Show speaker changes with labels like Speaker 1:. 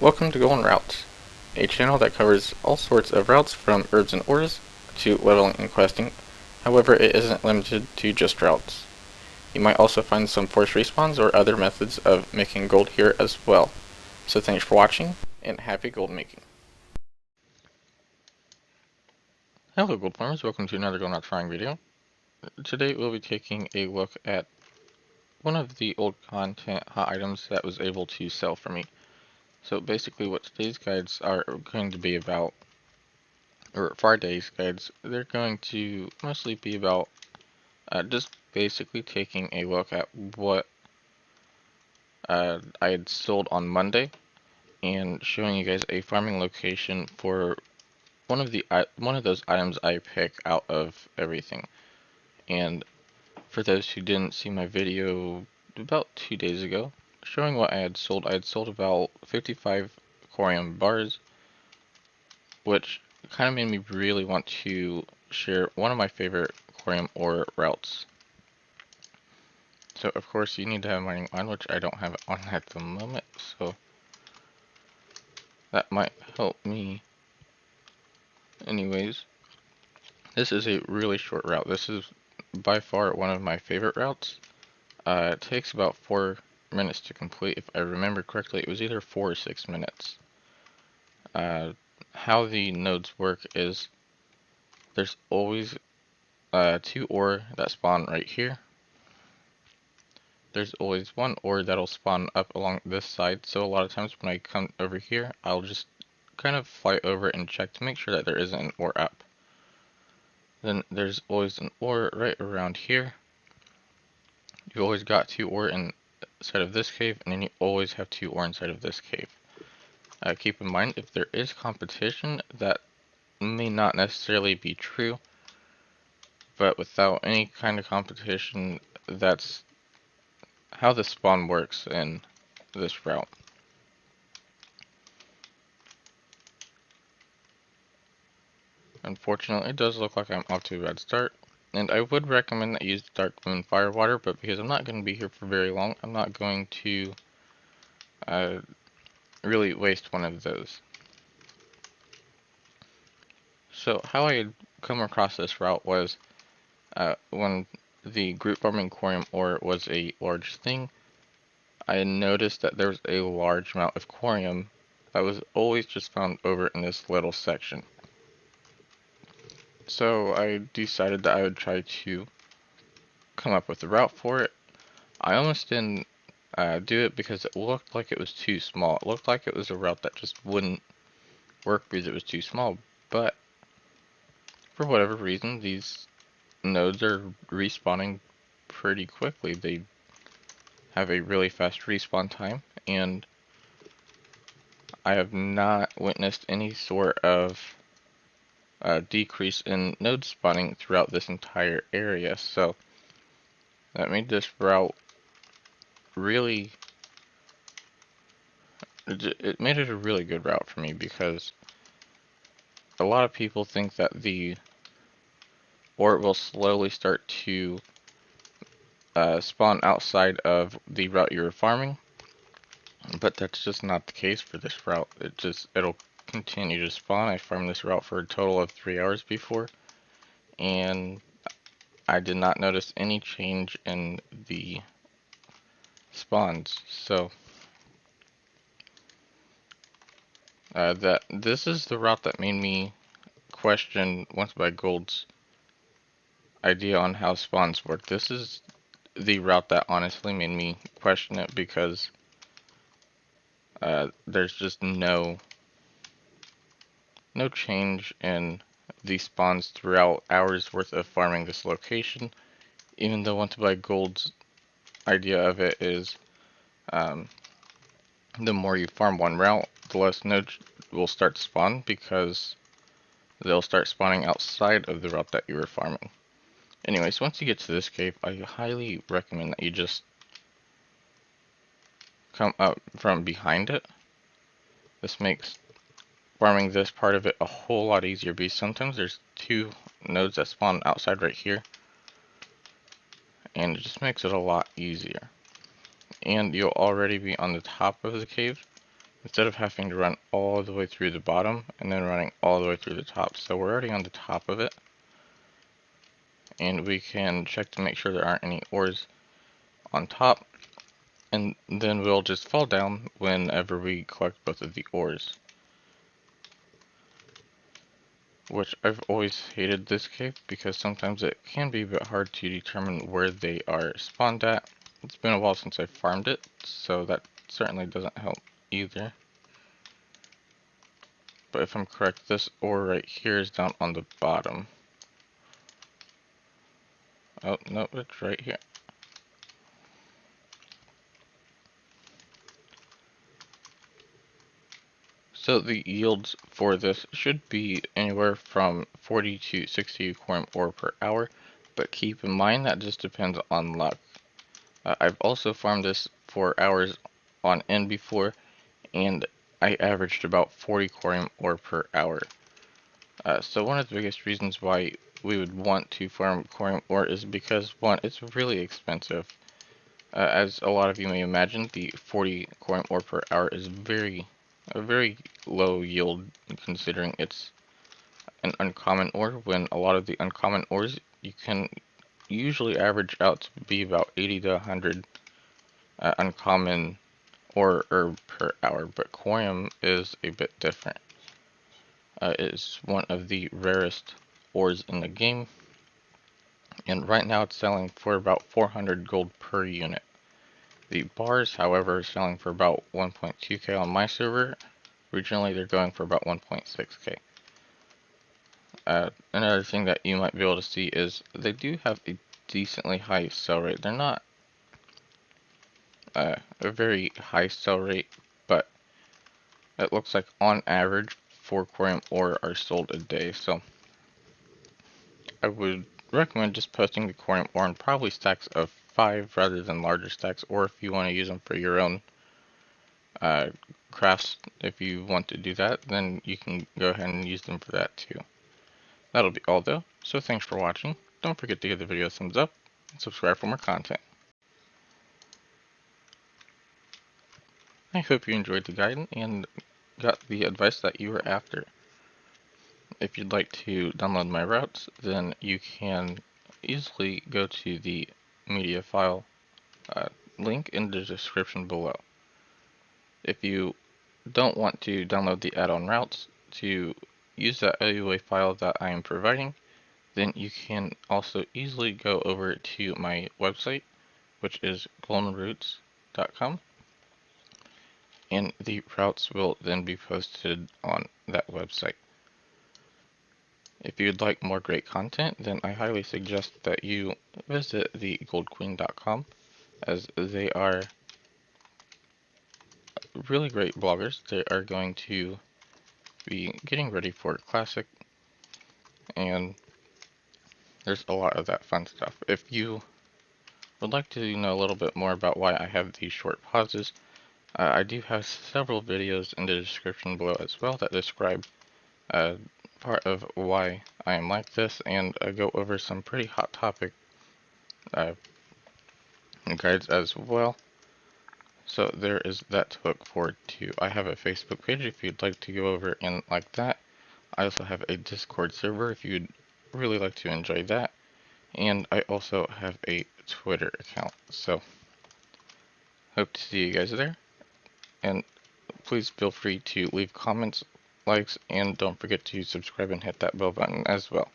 Speaker 1: Welcome to Golden Routes, a channel that covers all sorts of routes from herbs and ores to leveling and questing. However, it isn't limited to just routes. You might also find some force respawns or other methods of making gold here as well. So thanks for watching, and happy gold making. Hello gold farmers, welcome to another Golden Routes farming video. Today we'll be taking a look at one of the old content hot items that was able to sell for me. So basically what today's guides are going to be about, or for our day's guides, they're going to mostly be about just basically taking a look at what I had sold on Monday and showing you guys a farming location for one of those items I pick out of everything. And for those who didn't see my video about 2 days ago showing what I had sold about 55 KHORIUM bars, which kind of made me really want to share one of my favorite KHORIUM ore routes. So of course you need to have mining on, which I don't have it on at the moment, so that might help me. Anyways, this is a really short route. This is by far one of my favorite routes. It takes about 4 minutes to complete. If I remember correctly, it was either 4 or 6 minutes. How the nodes work is there's always 2 ore that spawn right here. There's always 1 ore that'll spawn up along this side, so a lot of times when I come over here, I'll just kind of fly over and check to make sure that there isn't an ore up. Then there's always an ore right around here. You've always got 2 ore inside of this cave, and then you always have 2 ore inside of this cave. Keep in mind, if there is competition, that may not necessarily be true, but without any kind of competition, that's how the spawn works in this route. Unfortunately, it does look like I'm off to a bad start, and I would recommend that you use Dark Moon Firewater, but because I'm not going to be here for very long, I'm not going to really waste one of those. So how I had come across this route was when the group farming KHORIUM ore was a large thing, I noticed that there was a large amount of KHORIUM that was always just found over in this little section. So I decided that I would try to come up with a route for it. I almost didn't do it because it looked like it was too small. It looked like it was a route that just wouldn't work because it was too small, but for whatever reason, these nodes are respawning pretty quickly. They have a really fast respawn time, and I have not witnessed any sort of decrease in node spawning throughout this entire area, so that made this route really, it made it a really good route for me, because a lot of people think that the ore will slowly start to spawn outside of the route you were farming, but that's just not the case for this route. It'll continue to spawn. I farmed this route for a total of 3 hours before, and I did not notice any change in the spawns. So this is the route that made me question Once by Gold's idea on how spawns work. This is the route that honestly made me question it, because there's just no change in the spawns throughout hours worth of farming this location, even though Want to Buy Gold's idea of it is the more you farm one route, the less nodes will start to spawn, because they'll start spawning outside of the route that you were farming. Anyways, once you get to this cave, I highly recommend that you just come up from behind it. This makes farming this part of it a whole lot easier, because sometimes there's 2 nodes that spawn outside right here, and it just makes it a lot easier. And you'll already be on the top of the cave, instead of having to run all the way through the bottom and then running all the way through the top. So we're already on the top of it, and we can check to make sure there aren't any ores on top, and then we'll just fall down whenever we collect both of the ores. Which I've always hated this cave because sometimes it can be a bit hard to determine where they are spawned at. It's been a while since I farmed it, so that certainly doesn't help either. But if I'm correct, this ore right here is down on the bottom. Oh, no, it's right here. So the yields for this should be anywhere from 40 to 60 KHORIUM ore per hour, but keep in mind that just depends on luck. I've also farmed this for hours on end before, and I averaged about 40 KHORIUM ore per hour. So one of the biggest reasons why we would want to farm KHORIUM ore is because, one, it's really expensive. As a lot of you may imagine, the 40 KHORIUM ore per hour is a very low yield considering it's an uncommon ore, when a lot of the uncommon ores you can usually average out to be about 80 to 100 uncommon ore per hour, but KHORIUM is a bit different. It is one of the rarest ores in the game, and right now it's selling for about 400 gold per unit. The bars, however, are selling for about 1.2k on my server. Regionally, they're going for about 1.6k. Another thing that you might be able to see is they do have a decently high sell rate. They're not a very high sell rate, but it looks like on average 4 KHORIUM ore are sold a day. So I would recommend just posting the KHORIUM ore in probably stacks of 5 rather than larger stacks, or if you want to use them for your own crafts, if you want to do that, then you can go ahead and use them for that too. That'll be all though, so thanks for watching. Don't forget to give the video a thumbs up and subscribe for more content. I hope you enjoyed the guide and got the advice that you were after. If you'd like to download my routes, then you can easily go to the media file link in the description below. If you don't want to download the add-on routes to use that AUA file that I am providing, then you can also easily go over to my website, which is goldenroots.com, and the routes will then be posted on that website. If you'd like more great content, then I highly suggest that you visit thegoldqueen.com, as they are really great bloggers. They are going to be getting ready for Classic, and there's a lot of that fun stuff. If you would like to know a little bit more about why I have these short pauses, I do have several videos in the description below as well that describe part of why I am like this, and go over some pretty hot topic guides as well. So there is that to look forward to. I have a Facebook page if you'd like to go over and like that. I also have a Discord server if you'd really like to enjoy that. And I also have a Twitter account. So hope to see you guys there. And please feel free to leave comments, likes, and don't forget to subscribe and hit that bell button as well.